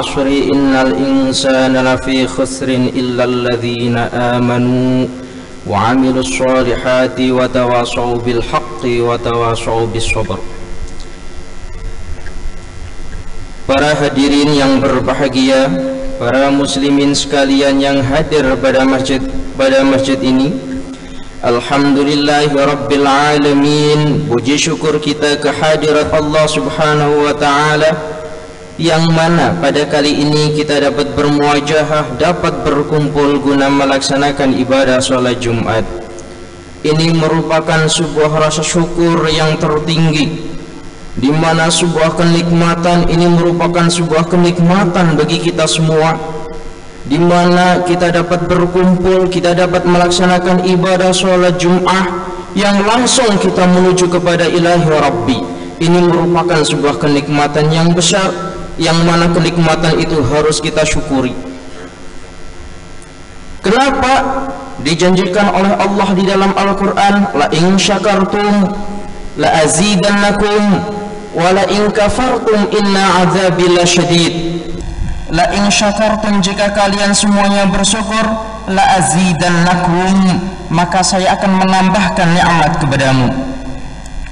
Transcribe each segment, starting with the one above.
asri innal insana lafi khusrin illa alladhina amanu wa 'amilus solihati wa tawasaw bil haqqi wa tawasaw bis sabr. Para hadirin yang berbahagia, para muslimin sekalian yang hadir pada masjid ini, alhamdulillahi rabbil alamin. Puji syukur kita kehadirat Allah subhanahu wa ta'ala, yang mana pada kali ini kita dapat bermuajahah, dapat berkumpul guna melaksanakan ibadah sholat Jumat. Ini merupakan sebuah rasa syukur yang tertinggi, di mana sebuah kenikmatan ini merupakan sebuah kenikmatan bagi kita semua, di mana kita dapat berkumpul, kita dapat melaksanakan ibadah sholat Jum'ah yang langsung kita menuju kepada Ilahi Rabbi. Ini merupakan sebuah kenikmatan yang besar, yang mana kenikmatan itu harus kita syukuri. Kenapa? Dijanjikan oleh Allah di dalam Al-Quran, la in syakartum la azidannakum wala in kafartum inna azabi lasyadid. La in syakartum, jika kalian semuanya bersyukur, la azidannakum, maka saya akan menambahkan nikmat kepadamu.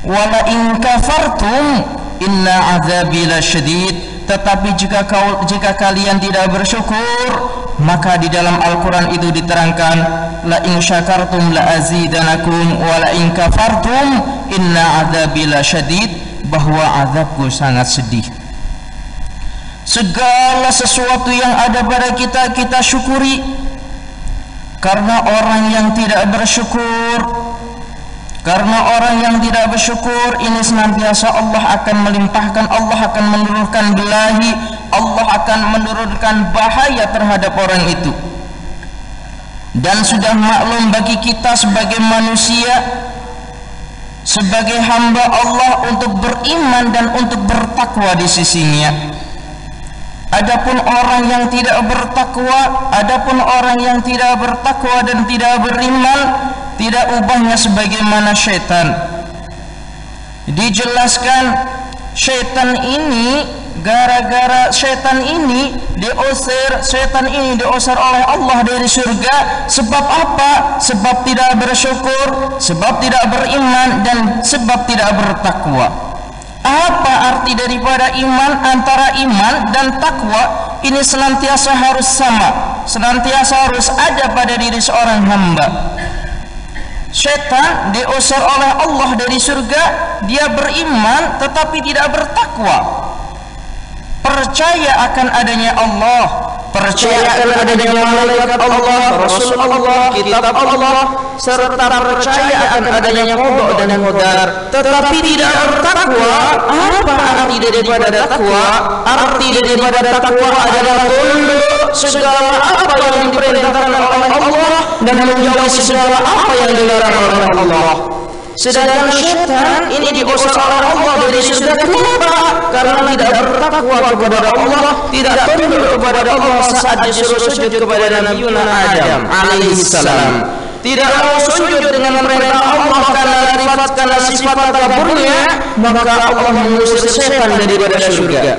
Wala in kafartum inna azabi lasyadid, tetapi jika kalian tidak bersyukur, maka di dalam Al-Quran itu diterangkan, la in syakartum la azidannakum wala in kafartum inna azabi lasyadid, bahwa azabku sangat sedih. Segala sesuatu yang ada pada kita, kita syukuri. Karena orang yang tidak bersyukur, ini senantiasa Allah akan melimpahkan, Allah akan menurunkan belahi, Allah akan menurunkan bahaya terhadap orang itu. Dan sudah maklum bagi kita sebagai manusia, sebagai hamba Allah, untuk beriman dan untuk bertakwa di sisinya. Adapun orang yang tidak bertakwa, dan tidak beriman, tidak ubahnya sebagaimana syaitan. Dijelaskan syaitan ini, gara-gara syaitan ini diusir oleh Allah dari surga. Sebab apa? Sebab tidak bersyukur, sebab tidak beriman, dan sebab tidak bertakwa. Apa arti daripada iman? Antara iman dan takwa ini senantiasa harus sama, senantiasa harus ada pada diri seorang hamba. Syaitan diusir oleh Allah dari surga, dia beriman tetapi tidak bertakwa. Percaya akan adanya Allah, percaya akan adanya malaikat Allah, Rasul Allah, kitab Allah, serta percaya akan adanya qada dan qadar, tetapi tidak bertakwa. Apa arti daripada takwa? Arti daripada takwa adalah tunduk segala apa yang diperintahkan oleh Allah dan menjauhi segala apa yang dilarang oleh Allah. Sedangkan syaitan ini diusir oleh Allah dari surga. Kenapa? Karena tidak bertakwa kepada Allah, tidak tunduk kepada Allah saat disuruh sujud kepada Nabi Adam alaihissalam. Tidak mau sujud dengan perintah Allah karena sifat takaburnya, maka Allah mengusir syaitan daripada surga.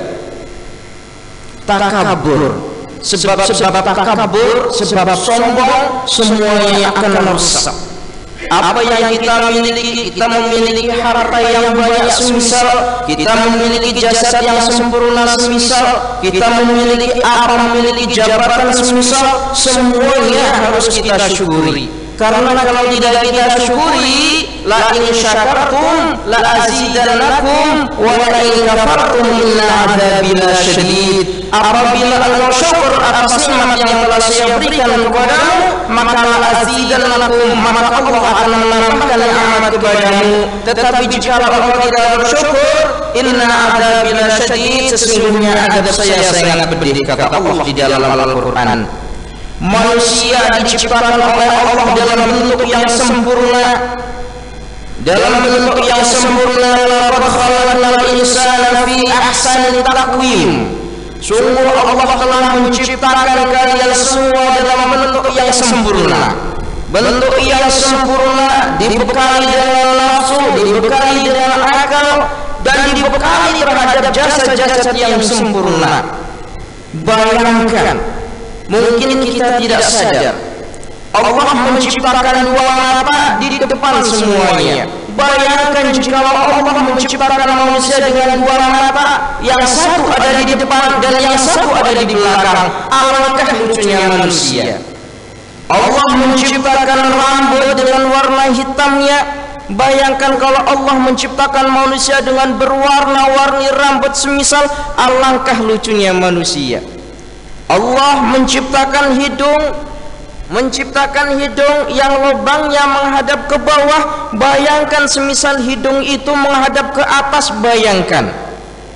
Takabur, sebab takabur, sebab sombong, semuanya akan rusak. Apa yang kita miliki, kita memiliki harta yang banyak semisal, kita memiliki jasad yang sempurna semisal, kita memiliki jabatan semisal, semuanya harus kita syukuri. Karena kalau tidak kita syukuri, la in syakartum la azidannakum wa la in kafartum inna adzabi lasyadid. Apabila engkau syukur atas nikmat yang telah saya berikan kepadamu, maka la azidannakum, maka Allah akan menambahkan nikmat kepadamu. Tetapi jika engkau tidak bersyukur, inna adzabi lasyadid, sesungguhnya azab saya sangat pedih, kata Allah di dalam Al-Quran. Manusia diciptakan oleh Allah dalam bentuk yang sempurna, laqad khalaqnal insana fi ahsani taqwim. Sungguh Allah telah menciptakan kalian semua dalam bentuk yang sempurna, dibekali dengan nafsu, dibekali dengan akal, dan dibekali terhadap jasad-jasad yang sempurna. Bayangkan, mungkin kita tidak sadar, Allah menciptakan dua mata di depan semuanya. Bayangkan jika Allah menciptakan manusia dengan dua mata, yang satu ada di depan dan yang satu ada di belakang. Alangkah lucunya manusia. Allah menciptakan rambut dengan warna hitamnya. Bayangkan kalau Allah menciptakan manusia dengan berwarna-warni rambut semisal, alangkah lucunya manusia. Allah menciptakan hidung yang lubangnya menghadap ke bawah. Bayangkan semisal hidung itu menghadap ke atas, bayangkan.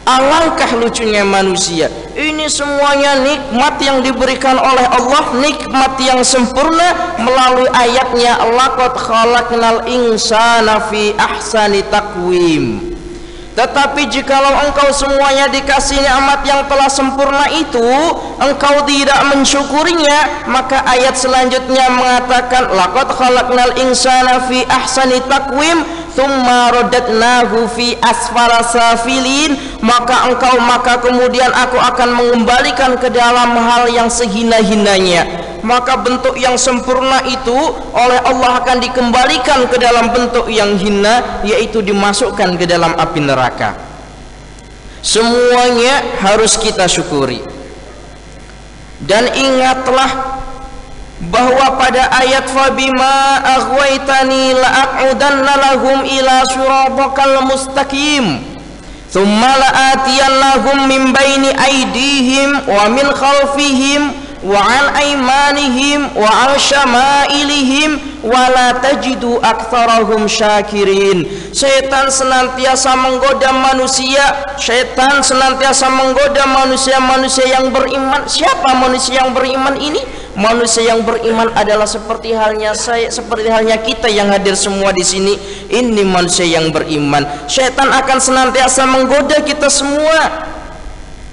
Alangkah lucunya manusia. Ini semuanya nikmat yang diberikan oleh Allah, nikmat yang sempurna melalui ayatnya, laqad khalaqnal insana fi ahsani taqwim. Tetapi jikalau engkau semuanya dikasih nikmat yang telah sempurna itu, engkau tidak mensyukurinya, maka ayat selanjutnya mengatakan, laqad khalaqnal insana fi ahsani taqwim tsumma radadnahu fi asfala safilin. Maka kemudian aku akan mengembalikan ke dalam hal yang sehina-hinanya. Maka bentuk yang sempurna itu oleh Allah akan dikembalikan ke dalam bentuk yang hina, yaitu dimasukkan ke dalam api neraka. Semuanya harus kita syukuri. Dan ingatlah bahwa pada ayat fabima aghwaytani la'aqudanna lahum ila siratal mustaqim thumma la'atiyannahum min baini aydihim wa min khalfihim wa an aymanihim wa an syama'ilihim wa la tajidu aktsarahum syakirin. Setan senantiasa menggoda manusia, setan senantiasa menggoda manusia-manusia yang beriman. Siapa manusia yang beriman ini? Manusia yang beriman adalah seperti halnya saya, seperti halnya kita yang hadir semua di sini. Ini manusia yang beriman. Setan akan senantiasa menggoda kita semua.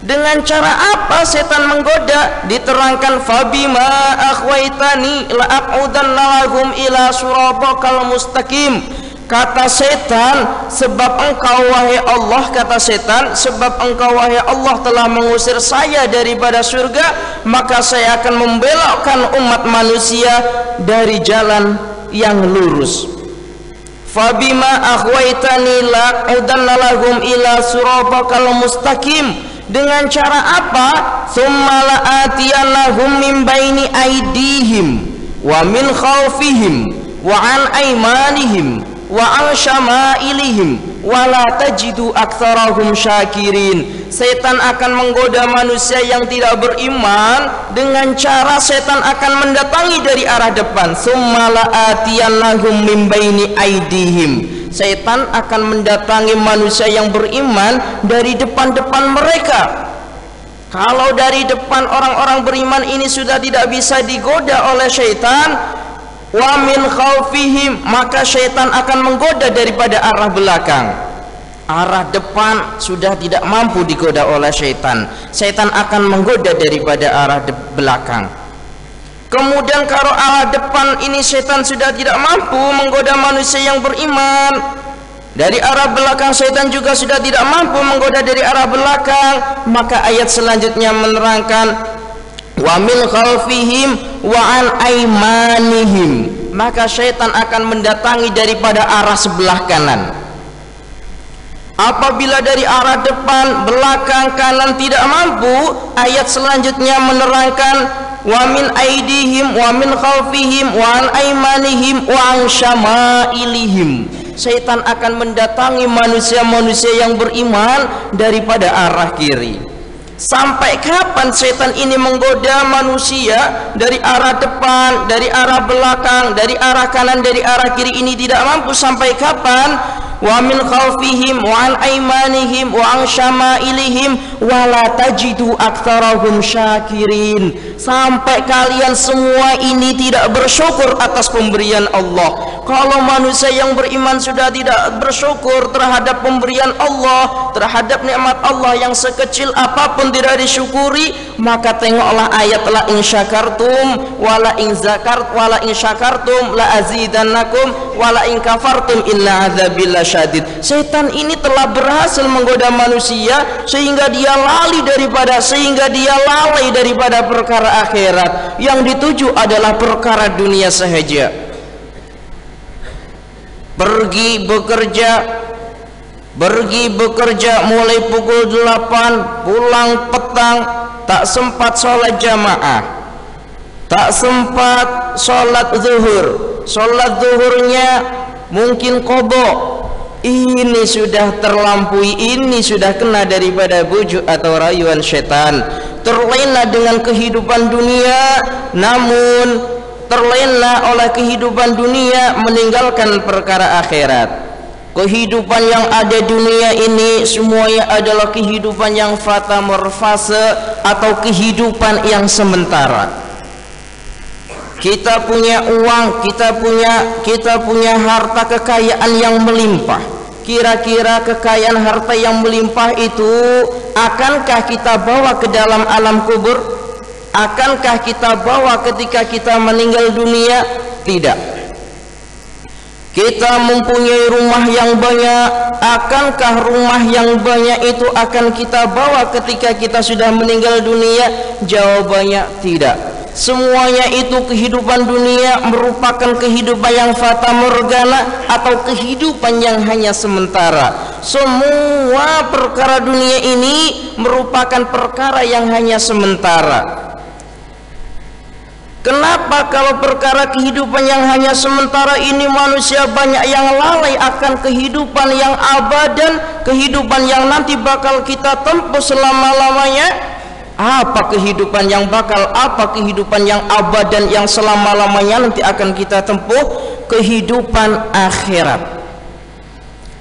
Dengan cara apa setan menggoda? Diterangkan fabima akhwaitani la'aqudanna lahum ila siratal mustaqim. Kata setan, sebab engkau wahai Allah, kata setan, sebab engkau wahai Allah telah mengusir saya daripada surga, maka saya akan membelokkan umat manusia dari jalan yang lurus. Fabima akhwaitani la'aqudanna lahum ila siratal mustaqim. Dengan cara apa? Tsumma la'atiyannahum min baini aydihim wa min khalfihim wa an aymanihim wa an syama'ilihim wa la tajidu aktsarahum syakirin. Setan akan menggoda manusia yang tidak beriman dengan cara setan akan mendatangi dari arah depan. Tsumma la'atiyannahum min baini aydihim. Setan akan mendatangi manusia yang beriman dari depan-depan mereka. Kalau dari depan orang-orang beriman ini sudah tidak bisa digoda oleh setan, wa min khalfihim, maka setan akan menggoda daripada arah belakang. Arah depan sudah tidak mampu digoda oleh setan. Setan akan menggoda daripada arah belakang. Kemudian kalau arah depan ini setan sudah tidak mampu menggoda manusia yang beriman, dari arah belakang setan juga sudah tidak mampu menggoda dari arah belakang, maka ayat selanjutnya menerangkan wa min khalfihim wa an aymanihim, maka setan akan mendatangi daripada arah sebelah kanan. Apabila dari arah depan, belakang, kanan tidak mampu, ayat selanjutnya menerangkan wa min aydihim wa min khalfihim wa an aymanihim wa an syama'ilihim. Setan akan mendatangi manusia-manusia yang beriman daripada arah kiri. Sampai kapan setan ini menggoda manusia dari arah depan, dari arah belakang, dari arah kanan, dari arah kiri ini tidak mampu? Sampai kapan? Wa min khalfihim wa an aymanihim wa an syama'ilihim wa la tajidu aktsarahum syakirin. Sampai kalian semua ini tidak bersyukur atas pemberian Allah. Kalau manusia yang beriman sudah tidak bersyukur terhadap pemberian Allah, terhadap nikmat Allah yang sekecil apapun tidak disyukuri, maka tengoklah ayat la in syakartum wala in zakart wala in syakartum la azidannakum wala in kafartum inna adzabil syadid. Setan ini telah berhasil menggoda manusia sehingga dia lalai daripada perkara akhirat. Yang dituju adalah perkara dunia sahaja. Pergi bekerja mulai pukul 8, pulang petang, tak sempat sholat jamaah, tak sempat sholat zuhur. Sholat zuhurnya mungkin qadha. Ini sudah terlampaui, ini sudah kena daripada bujuk atau rayuan syaitan. Terlena dengan kehidupan dunia, namun terlena oleh kehidupan dunia meninggalkan perkara akhirat. Kehidupan yang ada dunia ini semuanya adalah kehidupan yang fata morfase atau kehidupan yang sementara. Kita punya uang, kita punya harta kekayaan yang melimpah. Kira-kira kekayaan harta yang melimpah itu akankah kita bawa ke dalam alam kubur? Akankah kita bawa ketika kita meninggal dunia? Tidak. Kita mempunyai rumah yang banyak, akankah rumah yang banyak itu akan kita bawa ketika kita sudah meninggal dunia? Jawabannya tidak. Semuanya itu kehidupan dunia merupakan kehidupan yang fata morgana atau kehidupan yang hanya sementara. Semua perkara dunia ini merupakan perkara yang hanya sementara. Kenapa kalau perkara kehidupan yang hanya sementara ini manusia banyak yang lalai akan kehidupan yang abadan, kehidupan yang nanti bakal kita tempuh selama-lamanya? Apa kehidupan yang abadan yang selama-lamanya nanti akan kita tempuh? Kehidupan akhirat.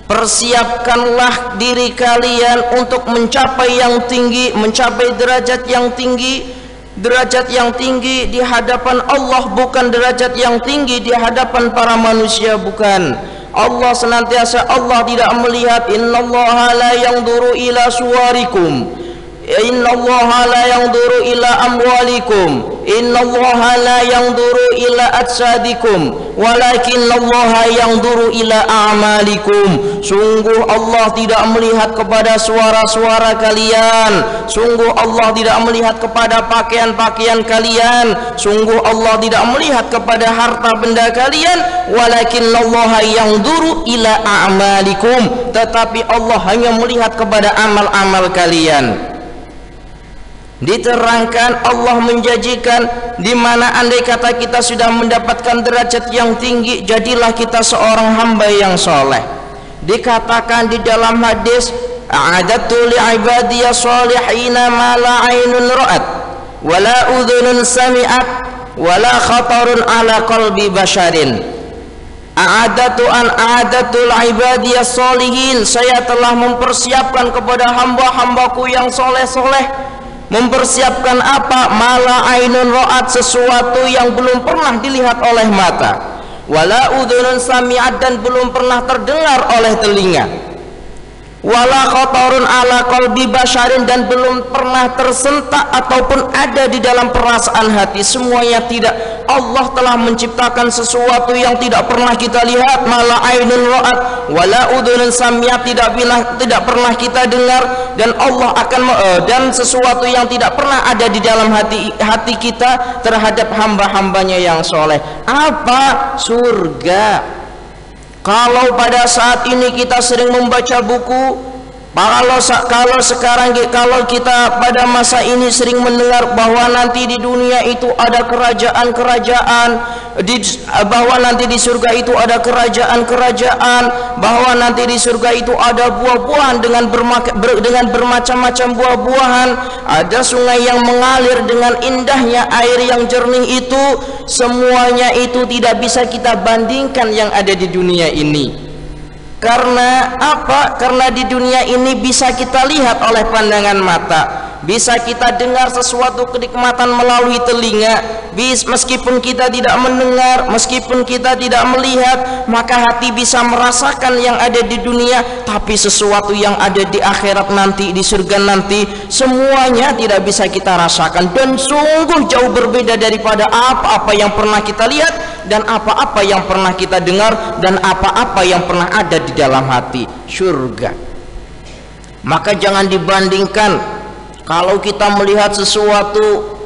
Persiapkanlah diri kalian untuk mencapai yang tinggi, mencapai derajat yang tinggi. Derajat yang tinggi di hadapan Allah, bukan derajat yang tinggi di hadapan para manusia, bukan. Allah senantiasa, Allah tidak melihat. Innallaha la yanzuru ila suwarikum, innallaha la yanzuru ila amwalikum, innallaha la yanzuru ila ajsadikum, walakinallaha yanzuru ila a'malikum. Sungguh Allah tidak melihat kepada suara-suara kalian, sungguh Allah tidak melihat kepada pakaian-pakaian kalian, sungguh Allah tidak melihat kepada harta benda kalian, walakinallaha yanzuru ila a'malikum, tetapi Allah hanya melihat kepada amal-amal kalian. Diterangkan Allah menjanjikan, di mana andai kata kita sudah mendapatkan derajat yang tinggi, jadilah kita seorang hamba yang soleh. Dikatakan di dalam hadis, a'adatu li'ibadiyya salihina ma la 'ainun ra'at wa la udhunun sami'at wa la khatarun ala qalbi basharin. A'adatul ibadiyya salihin, saya telah mempersiapkan kepada hamba-hambaku yang soleh-soleh. Mempersiapkan apa? Mala ainun ra'at, sesuatu yang belum pernah dilihat oleh mata, wala udhunun sami'at, dan belum pernah terdengar oleh telinga, wala khatarun ala qalbi basharin, dan belum pernah tersentak ataupun ada di dalam perasaan hati. Semuanya tidak. Allah telah menciptakan sesuatu yang tidak pernah kita lihat, mala ainun ra'at wala udhunun sami'at, tidak pernah kita dengar, dan Allah akan dan sesuatu yang tidak pernah ada di dalam hati kita terhadap hamba-hambanya yang soleh. Apa? Surga. Kalau pada saat ini kita sering membaca buku, kalau kita pada masa ini sering mendengar bahwa nanti di dunia itu ada kerajaan-kerajaan, bahwa nanti di surga itu ada kerajaan-kerajaan, bahwa nanti di surga itu ada buah-buahan dengan bermacam-macam buah-buahan, ada sungai yang mengalir dengan indahnya air yang jernih itu, semuanya itu tidak bisa kita bandingkan yang ada di dunia ini. Karena apa? Karena di dunia ini bisa kita lihat oleh pandangan mata, bisa kita dengar sesuatu kenikmatan melalui telinga, meskipun kita tidak mendengar, meskipun kita tidak melihat, maka hati bisa merasakan yang ada di dunia, tapi sesuatu yang ada di akhirat nanti, di surga nanti, semuanya tidak bisa kita rasakan, dan sungguh jauh berbeda daripada apa-apa yang pernah kita lihat, dan apa-apa yang pernah kita dengar, dan apa-apa yang pernah ada di dalam hati. Surga. Maka jangan dibandingkan. Kalau kita melihat sesuatu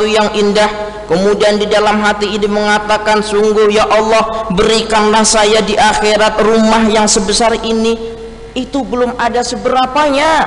yang indah, kemudian di dalam hati ini mengatakan, sungguh ya Allah, berikanlah saya di akhirat rumah yang sebesar ini, itu belum ada seberapanya.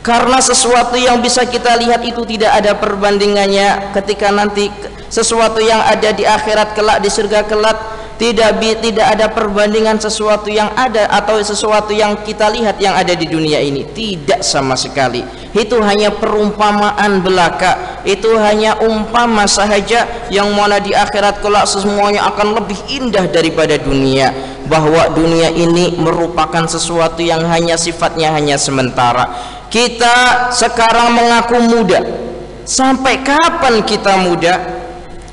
Karena sesuatu yang bisa kita lihat itu tidak ada perbandingannya ketika nanti sesuatu yang ada di akhirat kelak, di surga kelak, tidak ada perbandingan sesuatu yang ada atau sesuatu yang kita lihat yang ada di dunia ini, tidak sama sekali. Itu hanya perumpamaan belaka, itu hanya umpama sahaja, yang mana di akhirat kelak semuanya akan lebih indah daripada dunia. Bahwa dunia ini merupakan sesuatu yang hanya sifatnya hanya sementara. Kita sekarang mengaku muda, sampai kapan kita muda?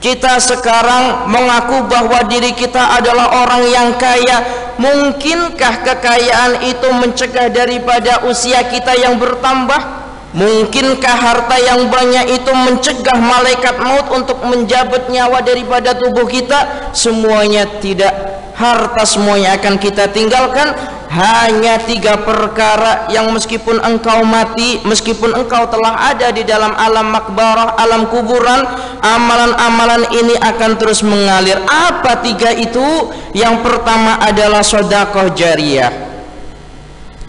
Kita sekarang mengaku bahwa diri kita adalah orang yang kaya. Mungkinkah kekayaan itu mencegah daripada usia kita yang bertambah? Mungkinkah harta yang banyak itu mencegah malaikat maut untuk menjabet nyawa daripada tubuh kita? Semuanya tidak. Harta semuanya akan kita tinggalkan. Hanya 3 perkara yang meskipun engkau mati, meskipun engkau telah ada di dalam alam makbarah, alam kuburan, amalan-amalan ini akan terus mengalir. Apa 3 itu? Yang pertama adalah sedekah jariyah.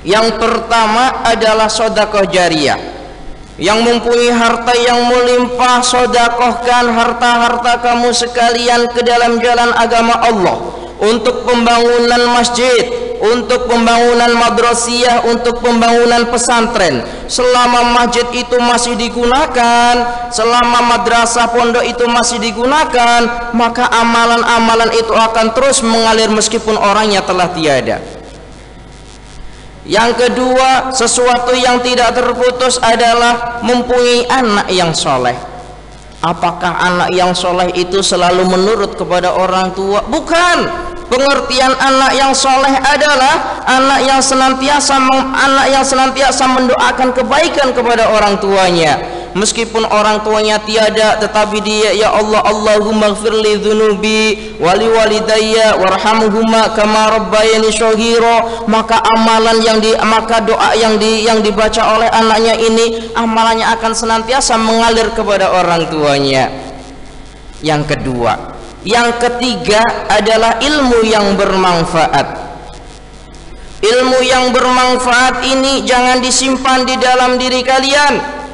Yang pertama adalah sedekah jariyah. Yang mempunyai harta yang melimpah, sedekahkan harta-harta kamu sekalian ke dalam jalan agama Allah, untuk pembangunan masjid, untuk pembangunan madrasiyah, untuk pembangunan pesantren. Selama masjid itu masih digunakan, selama madrasah pondok itu masih digunakan, maka amalan-amalan itu akan terus mengalir meskipun orangnya telah tiada. Yang kedua, sesuatu yang tidak terputus adalah mempunyai anak yang soleh. Apakah anak yang soleh itu selalu menurut kepada orang tua? Bukan. Pengertian anak yang soleh adalah anak yang senantiasa mendoakan kebaikan kepada orang tuanya. Meskipun orang tuanya tiada, tetapi dia, ya Allah, Allahumma ighfirli dzunubi wali walidayya warhamhuma kama rabbayani shaghira. Maka doa yang dibaca oleh anaknya ini, amalannya akan senantiasa mengalir kepada orang tuanya. Yang kedua. Yang ketiga adalah ilmu yang bermanfaat. Ilmu yang bermanfaat ini jangan disimpan di dalam diri kalian.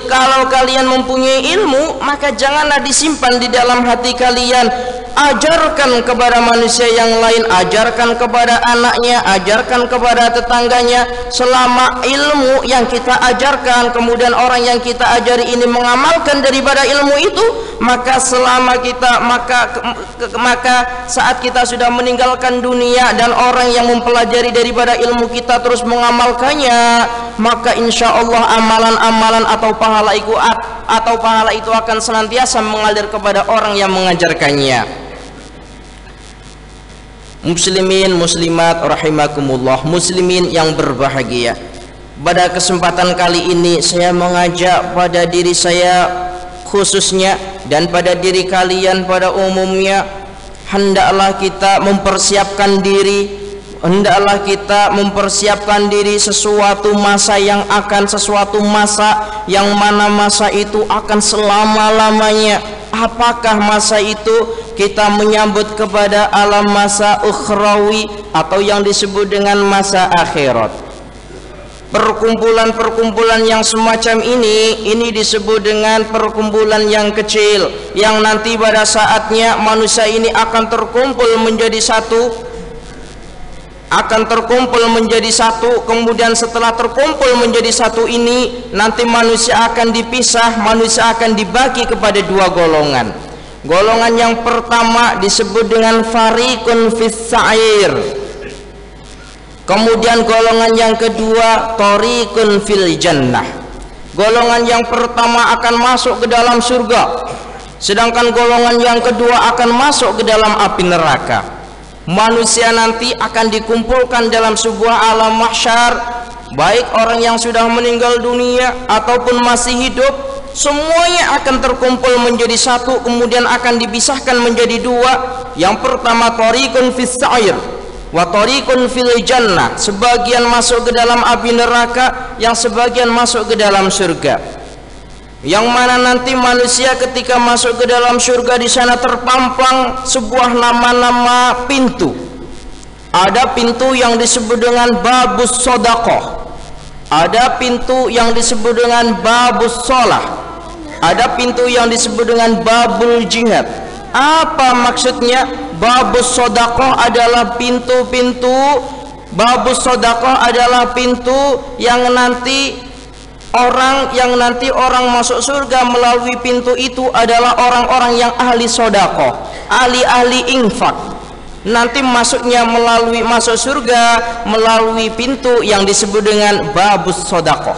Kalau kalian mempunyai ilmu, maka janganlah disimpan di dalam hati kalian. Ajarkan kepada manusia yang lain, ajarkan kepada anaknya, ajarkan kepada tetangganya. Selama ilmu yang kita ajarkan, kemudian orang yang kita ajari ini mengamalkan daripada ilmu itu, maka maka saat kita sudah meninggalkan dunia dan orang yang mempelajari daripada ilmu kita terus mengamalkannya, maka insya Allah amalan-amalan atau pahala itu akan senantiasa mengalir kepada orang yang mengajarkannya. Muslimin muslimat rahimakumullah, muslimin yang berbahagia, pada kesempatan kali ini saya mengajak pada diri saya khususnya dan pada diri kalian pada umumnya, hendaklah kita mempersiapkan diri sesuatu masa yang mana masa itu akan selama-lamanya. Apakah masa itu? Kita menyambut kepada alam masa ukhrawi atau yang disebut dengan masa akhirat. Perkumpulan-perkumpulan yang semacam ini disebut dengan perkumpulan yang kecil, yang nanti pada saatnya manusia ini akan terkumpul menjadi satu, kemudian setelah terkumpul menjadi satu ini, nanti manusia akan dipisah, manusia akan dibagi kepada 2 golongan. Golongan yang pertama disebut dengan fariqun fis sa'ir. Kemudian golongan yang kedua tariqun fil jannah. golongan yang pertama akan masuk ke dalam surga, sedangkan golongan yang kedua akan masuk ke dalam api neraka. Manusia nanti akan dikumpulkan dalam sebuah alam mahsyar, baik orang yang sudah meninggal dunia ataupun masih hidup, semuanya akan terkumpul menjadi satu, kemudian akan dipisahkan menjadi dua. Yang pertama tariqun fis sa'ir wa tariqun fil jannah, sebagian masuk ke dalam api neraka, yang sebagian masuk ke dalam surga. Yang mana nanti manusia ketika masuk ke dalam surga, di sana terpampang sebuah nama-nama pintu. Ada pintu yang disebut dengan babus sodakoh, ada pintu yang disebut dengan babus sholah, ada pintu yang disebut dengan babul jihad. Apa maksudnya? Babus sodakoh adalah pintu-pintu, babus sodakoh adalah pintu yang nanti orang masuk surga melalui pintu itu adalah orang-orang yang ahli sodakoh, ahli infak. Nanti masuknya masuk surga melalui pintu yang disebut dengan babus sodakoh.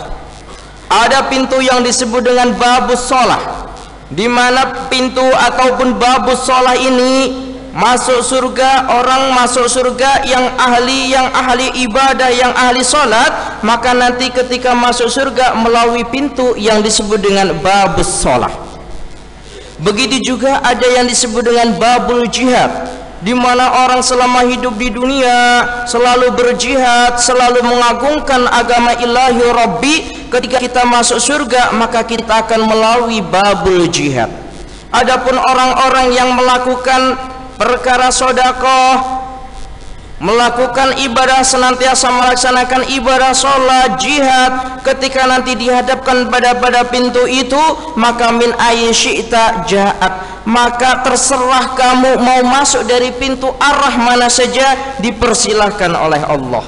Ada pintu yang disebut dengan babus sholah, di mana pintu ataupun babus sholah ini masuk surga, orang masuk surga yang ahli ibadah, yang ahli sholat, maka nanti ketika masuk surga melalui pintu yang disebut dengan babus sholah. Begitu juga ada yang disebut dengan babul jihad, di mana orang selama hidup di dunia selalu berjihad, selalu mengagungkan agama ilahi Rabbi. Ketika kita masuk surga, maka kita akan melalui babul jihad. Adapun orang-orang yang melakukan perkara sodakoh, melakukan ibadah, senantiasa melaksanakan ibadah, sholat, jihad, ketika nanti dihadapkan pada pintu itu, maka min ayyi syi'ta ja'at, maka terserah kamu mau masuk dari pintu arah mana saja, dipersilahkan oleh Allah.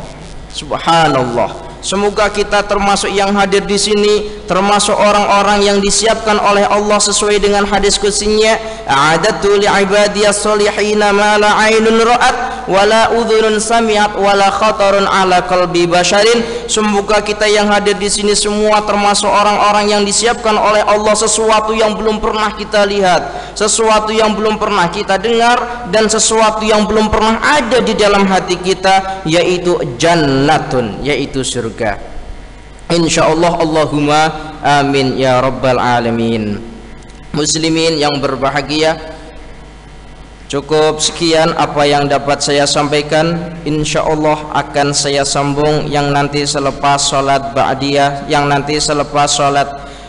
Subhanallah. Semoga kita termasuk yang hadir di sini, termasuk orang-orang yang disiapkan oleh Allah sesuai dengan hadis qudsinya, a'adatu li'ibadiyas solihina ma la 'ainun ra'at wa la udhunun sami'at wa la khatarun 'ala qalbi basharin. Semoga kita yang hadir di sini semua termasuk orang-orang yang disiapkan oleh Allah sesuatu yang belum pernah kita lihat, sesuatu yang belum pernah kita dengar, dan sesuatu yang belum pernah ada di dalam hati kita, yaitu jannatun, yaitu surga. Insyaallah, Allahumma amin ya rabbal alamin. Muslimin yang berbahagia, cukup sekian apa yang dapat saya sampaikan. Insyaallah akan saya sambung yang nanti selepas sholat ba'diyah, yang nanti selepas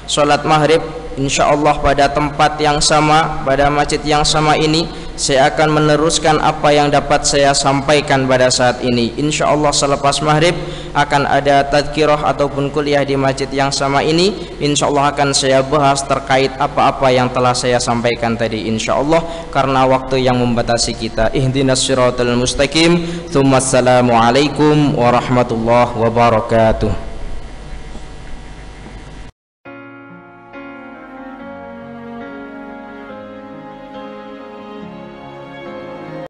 sholat maghrib. Insyaallah pada tempat yang sama, pada masjid yang sama ini, saya akan meneruskan apa yang dapat saya sampaikan pada saat ini. Insyaallah selepas maghrib akan ada tadkirah ataupun kuliah di masjid yang sama ini. Insyaallah akan saya bahas terkait apa-apa yang telah saya sampaikan tadi, insyaallah, karena waktu yang membatasi kita. Ihdinas siratal mustaqim. Tsumma assalamu alaikum warahmatullahi wabarakatuh.